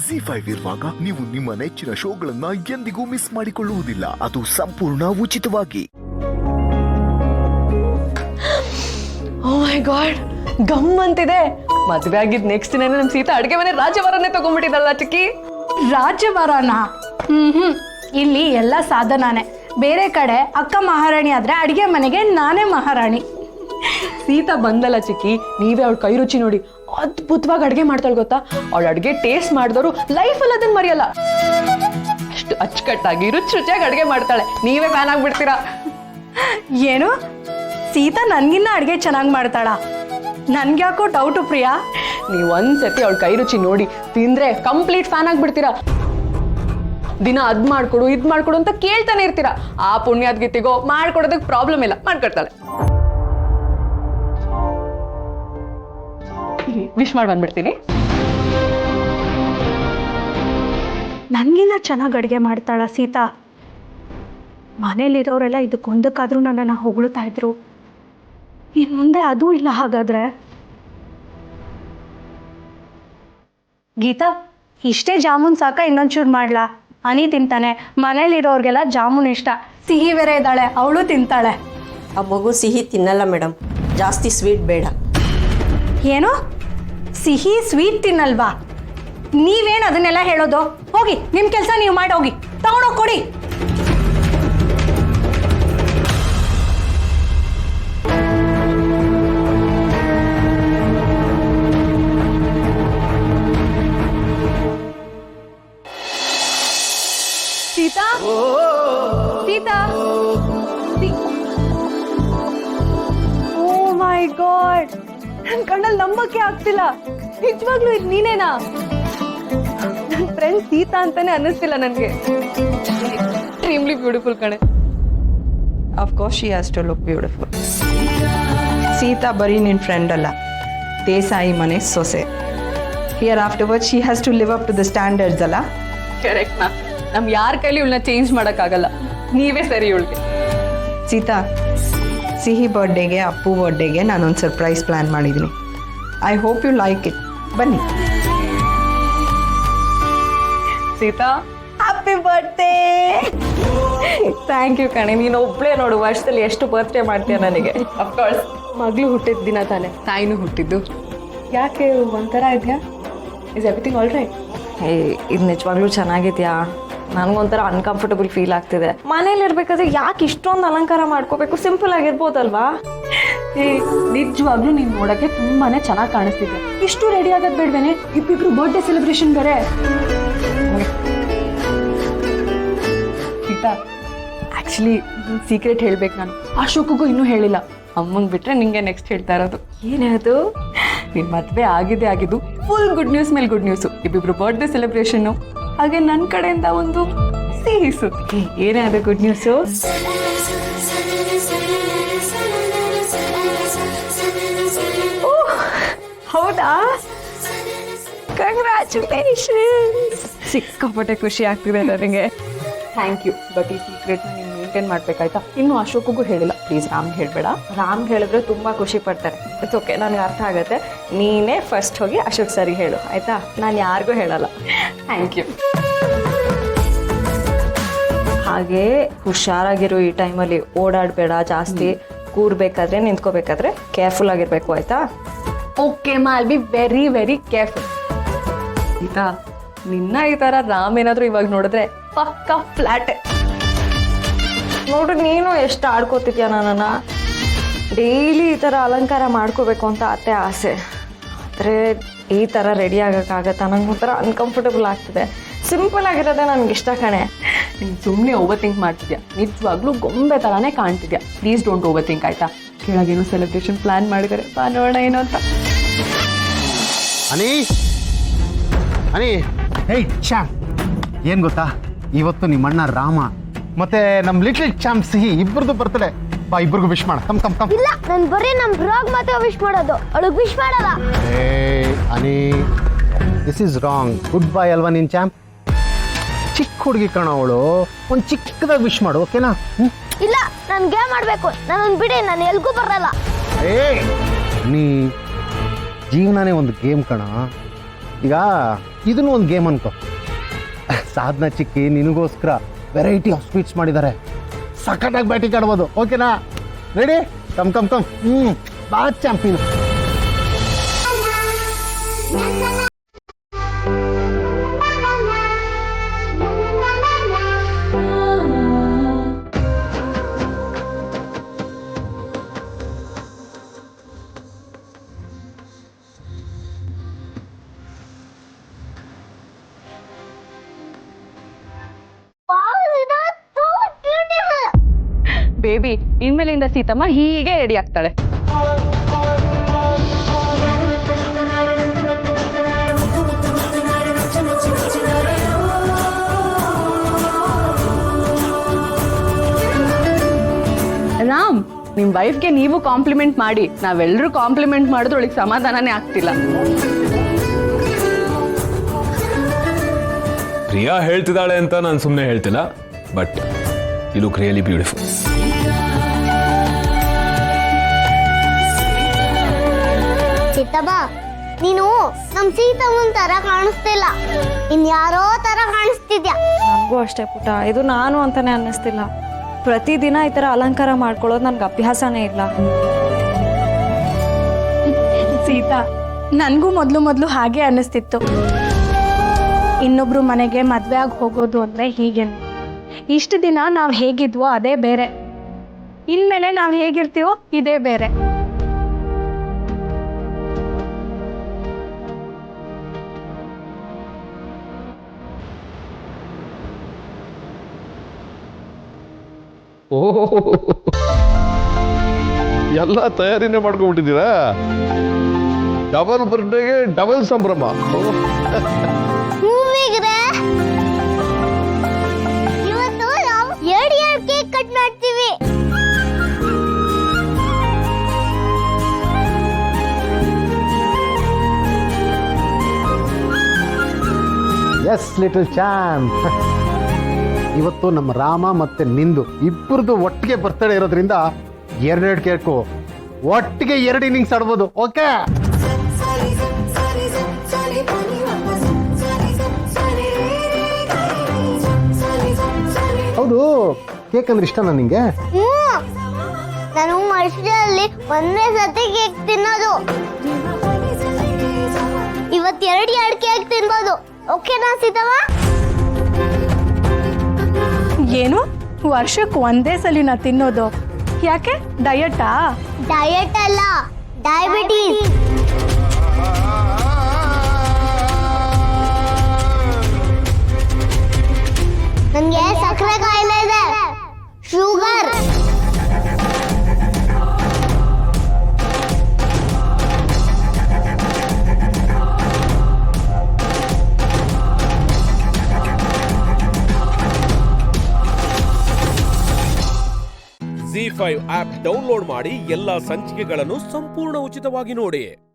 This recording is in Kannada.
ZEE5 ಇರುವಾಗ ನೀವು ನಿಮ್ಮ ನೆಚ್ಚಿನ ಶೋಗಳನ್ನ ಎಂದಿಗೂ ಮಿಸ್ ಮಾಡಿಕೊಳ್ಳುವುದಿಲ್ಲ. ಅದು ಸಂಪೂರ್ಣ ಉಚಿತವಾಗಿ. ಓ ಮೈ ಗಾಡ್, ಗಮ್ ಅಂತಿದೆ. ಮದ್ವೆ ಆಗಿದ್ ನೆಕ್ಸ್ಟ್ ದಿನ ನಮ್ ಸೀತಾ ಅಡ್ಗೆ ಮನೆ ರಾಜ್ಯಭಾರನೇ ತಗೊಂಡ್ಬಿಟ್ಟಿದಲ್ಲ ಚಿಕ್ಕಿ. ರಾಜ್ಯಭಾರನ? ಇಲ್ಲಿ ಎಲ್ಲ ಸಾಧನಾನೇ. ಬೇರೆ ಕಡೆ ಅಕ್ಕ ಮಹಾರಾಣಿ ಆದ್ರೆ ಅಡಿಗೆ ಮನೆಗೆ ನಾನೇ ಮಹಾರಾಣಿ. ಸೀತಾ ಬಂದಲ್ಲ ಚಿಕ್ಕಿ, ನೀವೇ ಅವಳ ಕೈ ರುಚಿ ನೋಡಿ, ಅದ್ಭುತವಾಗಿ ಅಡ್ಗೆ ಮಾಡ್ತಾಳೆ ಗೊತ್ತಾ. ಅವಳ ಅಡ್ಗೆ ಟೇಸ್ಟ್ ಮಾಡಿದವರು ಲೈಫಲ್ಲಿ ಅದನ್ನ ಮರೆಯಲ್ಲ. ಅಷ್ಟು ಅಚ್ಚುಕಟ್ಟಾಗಿ ರುಚಿಯಾಗಿ ಅಡ್ಗೆ ಮಾಡ್ತಾಳೆ. ನೀವೇ ಫ್ಯಾನ್ ಆಗ್ಬಿಡ್ತೀರಾ. ಏನು, ಸೀತಾ ನನ್ಗಿನ್ನ ಅಡ್ಗೆ ಚೆನ್ನಾಗಿ ಮಾಡ್ತಾಳ? ನನ್ಗ್ಯಾಕೋ ಡೌಟು ಪ್ರಿಯಾ. ನೀವು ಒಂದ್ಸತಿ ಅವಳ ಕೈ ರುಚಿ ನೋಡಿ ತಿಂದ್ರೆ ಕಂಪ್ಲೀಟ್ ಫ್ಯಾನ್ ಆಗ್ಬಿಡ್ತೀರಾ. ದಿನ ಅದ್ ಮಾಡ್ಕೊಡು ಇದ್ ಮಾಡ್ಕೊಡು ಅಂತ ಕೇಳ್ತಾನೆ ಇರ್ತೀರಾ. ಆ ಪುಣ್ಯಾದ್ ಗೀತೆಗೋ ಮಾಡ್ಕೊಡೋದಕ್ಕೆ ಪ್ರಾಬ್ಲಮ್ ಇಲ್ಲ, ಮಾಡ್ಕೊಡ್ತಾಳೆ. ವಿಶ್ ಮಾಡಿ ಬಂದ್ಬಿಡ್ತೀನಿ. ನನ್ಗಿನ್ನ ಚೆನ್ನಾಗಿ ಅಡುಗೆ ಮಾಡ್ತಾಳ ಸೀತಾ. ಮನೇಲಿರೋರೆಲ್ಲ ಇದಕ್ಕೊಂದಕ್ಕಾದ್ರೂ ನನ್ನನ್ನು ಹೊಗಳ್ತಾ ಇದ್ರು. ಇನ್ನು ಮುಂದೆ ಅದೂ ಇಲ್ಲ ಹಾಗಾದ್ರೆ. ಗೀತಾ, ಇಷ್ಟೇ ಜಾಮೂನ್ ಸಾಕ? ಇನ್ನೊಂಚೂರು ಮಾಡ್ಲಾ? ಹನಿ ತಿಂತಾನೆ. ಮನೇಲಿರೋರ್ಗೆಲ್ಲ ಜಾಮೂನ್ ಇಷ್ಟ. ಸಿಹಿ ಬೇರೆ ಇದ್ದಾಳೆ, ಅವಳು ತಿಂತಾಳೆ. ಆ ಮಗು ಸಿಹಿ ತಿನ್ನಲ್ಲ ಮೇಡಮ್, ಜಾಸ್ತಿ ಸ್ವೀಟ್ ಬೇಡ. ಏನು, ಸಿಹಿ ಸ್ವೀಟ್ ತಿನ್ನಲ್ವಾ? ನೀವೇನು ಅದನ್ನೆಲ್ಲ ಹೇಳೋದು? ಹೋಗಿ ನಿಮ್ಮ ಕೆಲಸ ನೀವು ಮಾಡಿ ಹೋಗಿ, ತಗೊಂಡೋಗಿ ಕೊಡಿ. ಸೀತಾ, ಸೀತಾ, ಓ ಮೈ ಗಾಡ್, ನನ್ ಕಣ್ಣಲ್ಲಿ ನಂಬಕ್ಕೆ ಆಗ್ತಿಲ್ಲ. ನಿಜವಾಗ್ಲೂ ಇದು ನೀನೇನಾ? ನನ್ನ ಫ್ರೆಂಡ್ ಸೀತಾ ಅಂತಾನೆ ಅನ್ನಿಸ್ತಿಲ್ಲ ನನ್ಗೆ. ಎಕ್ಸ್ಟ್ರೀಮ್ಲಿ ಬ್ಯೂಟಿಫುಲ್ ಕಣೆ. Of course she has to look beautiful. Sita ಬರೀ ನಿನ್ನ ಫ್ರೆಂಡ್ ಅಲ್ಲ, ದೇಸಾಯಿ ಮನೆ ಸೊಸೆ. Here afterward she has to live up to the standards ಅಲ್ಲ? ಕರೆಕ್ಟ್ ನಾ. ನಮ್ ಯಾರ ಕೈಲಿ ಇವಳನ್ನ ಚೇಂಜ್ ಮಾಡೋಕ್ಕಾಗಲ್ಲ. ನೀವೇ ಸರಿ ಇವಳಿಗೆ. ಸೀತಾ, ಸಿಹಿ ಬರ್ಡೇಗೆ ಅಪ್ಪು ಬರ್ಡೇಗೆ ನಾನೊಂದು ಸರ್ಪ್ರೈಸ್ ಪ್ಲ್ಯಾನ್ ಮಾಡಿದ್ದೀನಿ. I hope you like it. ಬನ್ನಿ. Sita, happy birthday. Thank you ಕಣೆ. ನೀನು ಒಬ್ಳೇ ನೋಡು ವರ್ಷದಲ್ಲಿ ಎಷ್ಟು ಬರ್ತ್ಡೇ ಮಾಡ್ತೀಯ ನನಗೆ. ಅಫ್ಕೋರ್ಸ್ ಮಗಳು ಹುಟ್ಟಿದ ದಿನ ತಾನೆ, ತಾಯಿನೂ ಹುಟ್ಟಿದ್ದು. ಯಾಕೆ ಒಂಥರ ಇದೆಯಾ? Is everything all right? ಇದು ನಿಜವಾಗ್ಲೂ ಚೆನ್ನಾಗಿದ್ಯಾ? ನನಗೊಂಥರ ಅನ್ಕಂಫರ್ಟಬಲ್ ಫೀಲ್ ಆಗ್ತಿದೆ. ಮನೇಲಿ ಇರ್ಬೇಕಾದ್ರೆ ಯಾಕೆ ಇಷ್ಟೊಂದು ಅಲಂಕಾರ ಮಾಡ್ಕೋಬೇಕು? ಸಿಂಪಲ್ ಆಗಿರ್ಬೋದಲ್ವಾ? ನಿಜವಾಗ್ಲೂ ನೀನು ನೋಡಕ್ಕೆ ತುಂಬಾನೇ ಚೆನ್ನಾಗಿ ಕಾಣಿಸ್ತಿದೆ. ಇಷ್ಟು ರೆಡಿ ಆಗೋದು ಬೇಡವೇನೆ? ಇಬ್ಬಿಬ್ರು ಬರ್ಡೇ ಸೆಲೆಬ್ರೇಷನ್ ಬೇರೆ. ಸೀತಾ, ಆಕ್ಚುಲಿ ಸೀಕ್ರೆಟ್ ಹೇಳ್ಬೇಕು ನಾನು. ಅಶೋಕಗೂ ಇನ್ನೂ ಹೇಳಿಲ್ಲ. ಅಮ್ಮಂಗೆ ಬಿಟ್ರೆ ನಿಂಗೆ ನೆಕ್ಸ್ಟ್ ಹೇಳ್ತಾ ಇರೋದು. ಏನಾದ್ರು ನಿನ್ ಮದುವೆ ಆಗಿದ್ದು ಫುಲ್ ಗುಡ್ ನ್ಯೂಸ್ ಮೇಲೆ ಗುಡ್ ನ್ಯೂಸು. ಇಬ್ಬಿಬ್ರು ಬರ್ಡೇ ಸೆಲೆಬ್ರೇಷನ್ನು, ಹಾಗೆ ನನ್ನ ಕಡೆಯಿಂದ ಒಂದು ಸಿಹಿ ಸುದ್ದಿ. ಏನೇ ಅದು ಗುಡ್ ನ್ಯೂಸು? ಹೌದಾ? ಕಂಗ್ರ್ಯಾಚುಲೇಷನ್ಸ್. ಸಿಕ್ಕಾಪಟ್ಟೆ ಖುಷಿ ಆಗ್ತಿದೆ ನನಗೆ. Thank you. ಬಟ್ ಈ ಸೀಕ್ರೆಟ್ನ ನೀನು ಮೇಂಟೈನ್ ಮಾಡ್ಬೇಕಾಯ್ತಾ? ಇನ್ನು ಅಶೋಕಗೂ ಹೇಳಿಲ್ಲ. ಪ್ಲೀಸ್ ರಾಮ್ಗೆ ಹೇಳಬೇಡ. ರಾಮ್ ಹೇಳಿದ್ರೆ ತುಂಬ ಖುಷಿ ಪಡ್ತಾರೆ. ಇಟ್ಸ್ ಓಕೆ, ನನಗೆ ಅರ್ಥ ಆಗುತ್ತೆ. ನೀನೇ ಫಸ್ಟ್ ಹೋಗಿ ಅಶೋಕ್ ಸರಿ ಹೇಳು ಆಯಿತಾ? ನಾನು ಯಾರಿಗೂ ಹೇಳಲ್ಲ. Thank you. ಹಾಗೆ ಹುಷಾರಾಗಿರು. ಈ ಟೈಮಲ್ಲಿ ಓಡಾಡಬೇಡ ಜಾಸ್ತಿ. ಕೂರ್ಬೇಕಾದ್ರೆ ನಿಂತ್ಕೋಬೇಕಾದ್ರೆ ಕೇರ್ಫುಲ್ ಆಗಿರಬೇಕು ಆಯಿತಾ? ಓಕೆ ಮಾ, I'll be very very careful. ಆಯಿತಾ? ನಿನ್ನ ಈ ಥರ ರಾಮ್ ಏನಾದರೂ ಇವಾಗ ನೋಡಿದ್ರೆ ಪಕ್ಕಾ ಫ್ಲಾಟ್. ನೋಡ್ರಿ, ನೀನು ಎಷ್ಟು ಆಡ್ಕೋತಿದ್ಯಾ ನನ್ನನ್ನು. ಡೈಲಿ ಈ ಥರ ಅಲಂಕಾರ ಮಾಡ್ಕೋಬೇಕು ಅಂತ ಅತ್ತೆ ಆಸೆ. ಆದರೆ ಈ ಥರ ರೆಡಿ ಆಗೋಕ್ಕಾಗತ್ತಾ? ನಂಗೆ ಒಂಥರ ಅನ್ಕಂಫರ್ಟಬಲ್ ಆಗ್ತಿದೆ. ಸಿಂಪಲ್ ಆಗಿರೋದೇ ನನಗೆ ಇಷ್ಟ ಕಣೆ. ನೀನು ಸುಮ್ಮನೆ ಓವರ್ ಥಿಂಕ್ ಮಾಡ್ತಿದ್ಯಾ. ನಿಜವಾಗ್ಲೂ ಗೊಂಬೆ ಥರನೇ ಕಾಣ್ತಿದ್ಯಾ. ಪ್ಲೀಸ್ ಡೋಂಟ್ ಓವರ್ ಥಿಂಕ್ ಆಯಿತಾ? ಕೆಳಗೇನೋ ಸೆಲೆಬ್ರೇಷನ್ ಪ್ಲ್ಯಾನ್ ಮಾಡಿದ್ದಾರೆ, ಬಾ ನೋಡೋಣ ಏನು ಅಂತ. ಅನಿ ಅನಿ, ಹೇಯ್ ಶ್ಯಾಮ್, ಏನು ಗೊತ್ತಾ, ಇವತ್ತು ನಿಮ್ಮಣ್ಣ ರಾಮ ಮತ್ತೆ ನಮ್ಮ ಲಿಟ್ಲ್ ಚಾಂಪ್ ಸಿಹಿ ಇಬ್ಬರದು ಬರ್ತಡೆ. ಬಾ, ಇಬ್ಬರಿಗೂ ವಿಶ್ ಮಾಡ. Come come come. ಇಲ್ಲ, ನಾನು ಬರೀ ನಮ್ಮ ಬ್ರಾಗ್ ಮಾತ್ರ ವಿಶ್ ಮಾಡೋದು, ಅವಳಿಗೆ ವಿಶ್ ಮಾಡಲ್ಲ. ಏ Ani, this is wrong. Good bye ಅಲ್ವಾ ನಿನ್ ಚಾಂಪ್? ಚಿಕ್ಕ ಹುಡುಗಿ ಕಣ ಅವಳು, ಒಂದು ಚಿಕ್ಕದಾಗಿ ವಿಶ್ ಮಾಡು, ಓಕೆನಾ? ಇಲ್ಲ, ನಾನು ಗೇಮ್ ಆಡಬೇಕು. ನಾನು ಬಿಡಿ, ನಾನು ಎಲ್ಗೂ ಬರಲ್ಲ. ಏ ನೀ, ಜೀವನನೇ ಒಂದು ಗೇಮ್ ಕಣ. ಈಗ ಇದನ್ನು ಒಂದು ಗೇಮ್ ಅನ್ಕೋ. ಸಾಧನ ಚಿಕ್ಕಿ ನಿನಗೋಸ್ಕರ ವೆರೈಟಿ ಆಫ್ ಸ್ವೀಟ್ಸ್ ಮಾಡಿದ್ದಾರೆ. ಸಖತ್ತಾಗಿ ಬ್ಯಾಟಿಂಗ್ ಆಡ್ಬೋದು. ಓಕೆನಾ? ರೆಡಿ? Come come come. ಬಾ ಚಾಂಪಿಯನ್. ಬೇಬಿ, ಇನ್ಮೇಲಿಂದ ಸೀತಮ್ಮ ಹೀಗೆ ರೆಡಿ ಆಗ್ತಾಳೆ. ರಾಮ್, ನಿಮ್ ವೈಫ್ಗೆ ನೀವು ಕಾಂಪ್ಲಿಮೆಂಟ್ ಮಾಡಿ. ನಾವೆಲ್ಲರೂ ಕಾಂಪ್ಲಿಮೆಂಟ್ ಮಾಡಿದ್ರು ಅವಳಿಗೆ ಸಮಾಧಾನನೇ ಆಗ್ತಿಲ್ಲ. ಪ್ರಿಯಾ ಹೇಳ್ತಿದ್ದಾಳೆ ಅಂತ ನಾನು ಸುಮ್ಮನೆ ಹೇಳ್ತಿಲ್ಲ, but you look really beautiful. Chittamma, ನೀನು ನಮ್ ಸೀತಮ್ಮನ್ ತರ ಕಾಣಿಸ್ತಿಲ್ಲ, ಇನ್ಯಾರೋ ತರ ಕಾಣಿಸ್ತಿದ್ಯಾ. ನನಗೂ ಅಷ್ಟೇ ಪುಟ, ಇದು ನಾನು ಅಂತಾನೆ ಅನ್ನಿಸ್ತಿಲ್ಲ. ಪ್ರತಿದಿನ ಈ ಥರ ಅಲಂಕಾರ ಮಾಡ್ಕೊಳ್ಳೋದು ನನ್ಗೆ ಅಭ್ಯಾಸನೇ ಇಲ್ಲ. ಸೀತಾ, ನನಗೂ ಮೊದಲು ಹಾಗೆ ಅನ್ನಿಸ್ತಿತ್ತು. ಇನ್ನೊಬ್ರು ಮನೆಗೆ ಮದುವೆ ಆಗಿ ಹೋಗೋದು ಅಂದರೆ ಹೀಗೇನೆ. ಇಷ್ಟು ದಿನ ನಾವು ಹೇಗಿದ್ವೋ ಅದೇ ಬೇರೆ, ಇನ್ಮೇಲೆ ನಾವು ಹೇಗಿರ್ತೀವೋ ಇದೇ ಬೇರೆ. ಓಹೋ, ಎಲ್ಲ ತಯಾರಿನೇ ಮಾಡ್ಕೊಂಡ್ಬಿಟ್ಟಿದ್ದೀರಾ? ಡಬಲ್ ಬರ್ಡೇಗೆ ಡಬಲ್ ಸಂಭ್ರಮ. ಹೂವಿಗ್ರೆ, ಇವತ್ತು ನಾವು 2 ಕೇಕ್ ಕಟ್ ಮಾಡ್ತೀವಿ. Yes little champ. ಇವತ್ತು ನಮ್ಮ ರಾಮ ಮತ್ತೆ ನಿಂದು ಇಬ್ಬರದು ಒಟ್ಟಿಗೆ ಬರ್ತಡೇ ಇರೋದ್ರಿಂದ 2 ಕೇಕು ಒಟ್ಟಿಗೆ 2 ಇನ್ನಿಂಗ್ಸ್ ಆಡ್ಬೋದು. ಓಕೆ? ಹೌದು, ಕೇಕ್ ಅಂದ್ರೆ ಇಷ್ಟನಾ ನಿಂಗೆ? ನಾನು ವರ್ಷದಲ್ಲಿ ಒಂದೇ ಸತಿ ಕೇಕ್ ತಿನ್ನೋದು. ಇವತ್ತು 2 ಕೇಕ್ ತಿನ್ಬೋದು. ಓಕೆನಾ ಸೀತಮ್ಮ? ಏನು, ವರ್ಷಕ್ಕೆ ಒಂದೇ ಸಲಿನ ತಿನ್ನೋದು? ಯಾಕೆ, ಡಯಟಾ? ಡಯಟ್ ಅಲ್ಲ, ಡಯಾಬಿಟೀಸ್. ನನಗೆ ಸಕ್ಕರೆ ಕಾಯಿಲೆ ಇದೆ, ಶುಗರ್. ZEE5 ಆಪ್ ಡೌನ್ಲೋಡ್ ಮಾಡಿ ಎಲ್ಲಾ ಸಂಚಿಕೆಗಳನ್ನು ಸಂಪೂರ್ಣ ಉಚಿತವಾಗಿ ನೋಡಿ.